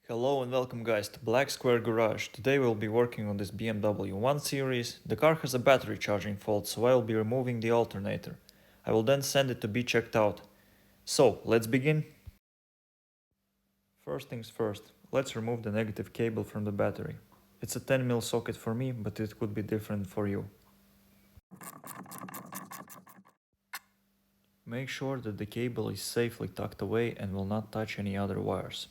Hello and welcome guys to Black Square Garage. Today we'll be working on this BMW 1 Series. The car has a battery charging fault, so I will be removing the alternator. I will then send it to be checked out. So, let's begin. First things first, let's remove the negative cable from the battery. It's a 10mm socket for me, but it could be different for you. Make sure that the cable is safely tucked away and will not touch any other wires.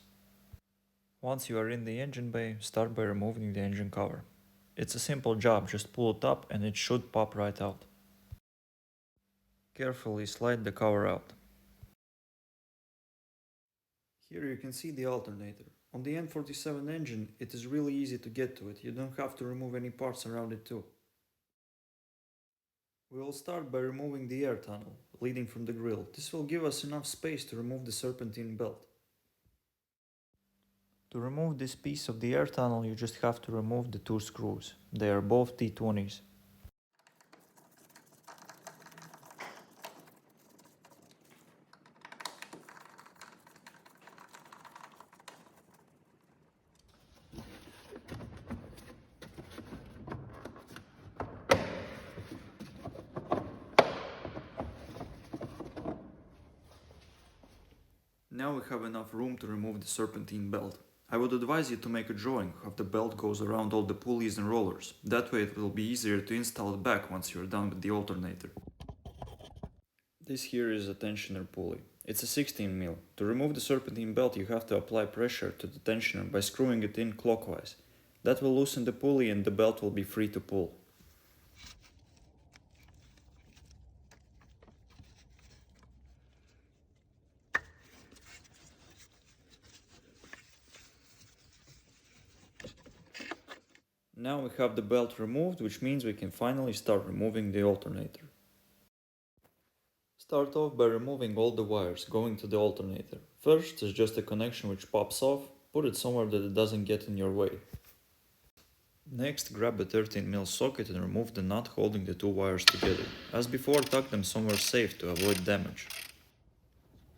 Once you are in the engine bay, start by removing the engine cover. It's a simple job, just pull it up and it should pop right out. Carefully slide the cover out. Here you can see the alternator. On the N47 engine, it is really easy to get to it, you don't have to remove any parts around it too. We will start by removing the air tunnel, leading from the grille. This will give us enough space to remove the serpentine belt. To remove this piece of the air tunnel, you just have to remove the two screws. They are both T20s. Now we have enough room to remove the serpentine belt. I would advise you to make a drawing how the belt goes around all the pulleys and rollers. That way it will be easier to install it back once you are done with the alternator. This here is a tensioner pulley. It's a 16mm. To remove the serpentine belt you have to apply pressure to the tensioner by screwing it in clockwise. That will loosen the pulley and the belt will be free to pull. Now we have the belt removed, which means we can finally start removing the alternator. Start off by removing all the wires going to the alternator. First is just a connection which pops off, put it somewhere that it doesn't get in your way. Next, grab a 13mm socket and remove the nut holding the two wires together. As before, tuck them somewhere safe to avoid damage.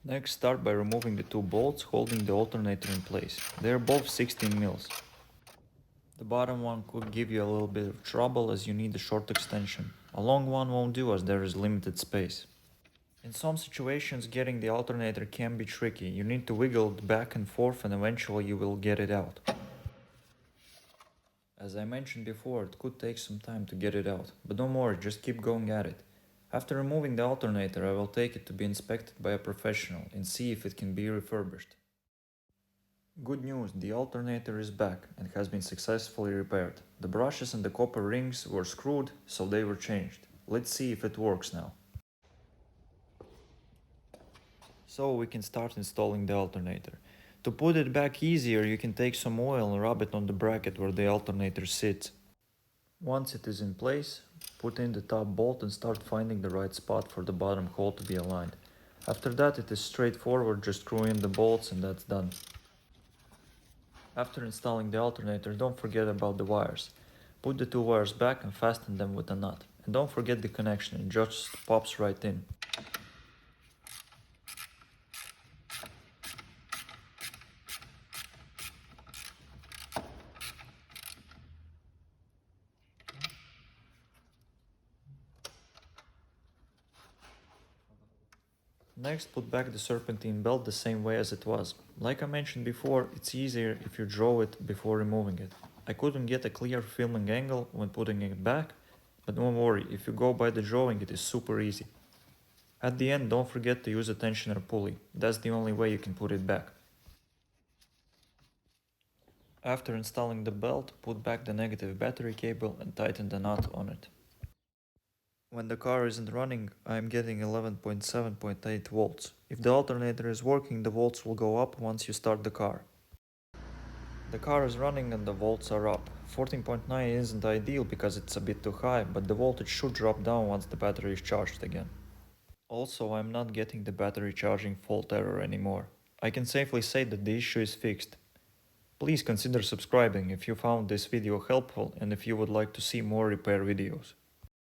Next, start by removing the two bolts holding the alternator in place. They are both 16mm. The bottom one could give you a little bit of trouble as you need a short extension. A long one won't do as there is limited space. In some situations, getting the alternator can be tricky. You need to wiggle it back and forth and eventually you will get it out. As I mentioned before, it could take some time to get it out, but don't worry, just keep going at it. After removing the alternator, I will take it to be inspected by a professional and see if it can be refurbished. Good news, the alternator is back and has been successfully repaired. The brushes and the copper rings were screwed, so they were changed. Let's see if it works now. So we can start installing the alternator. To put it back easier, you can take some oil and rub it on the bracket where the alternator sits. Once it is in place, put in the top bolt and start finding the right spot for the bottom hole to be aligned. After that, it is straightforward, just screw in the bolts and that's done. After installing the alternator, don't forget about the wires. Put the two wires back and fasten them with a nut. And don't forget the connection, it just pops right in. Next, put back the serpentine belt the same way as it was. Like I mentioned before, it's easier if you draw it before removing it. I couldn't get a clear filming angle when putting it back, but don't worry, if you go by the drawing it is super easy. At the end, don't forget to use a tensioner pulley, that's the only way you can put it back. After installing the belt, put back the negative battery cable and tighten the nut on it. When the car isn't running, I am getting 11.7.8 volts. If the alternator is working, the volts will go up once you start the car. The car is running and the volts are up. 14.9 isn't ideal because it's a bit too high, but the voltage should drop down once the battery is charged again. Also, I'm not getting the battery charging fault error anymore. I can safely say that the issue is fixed. Please consider subscribing if you found this video helpful and if you would like to see more repair videos.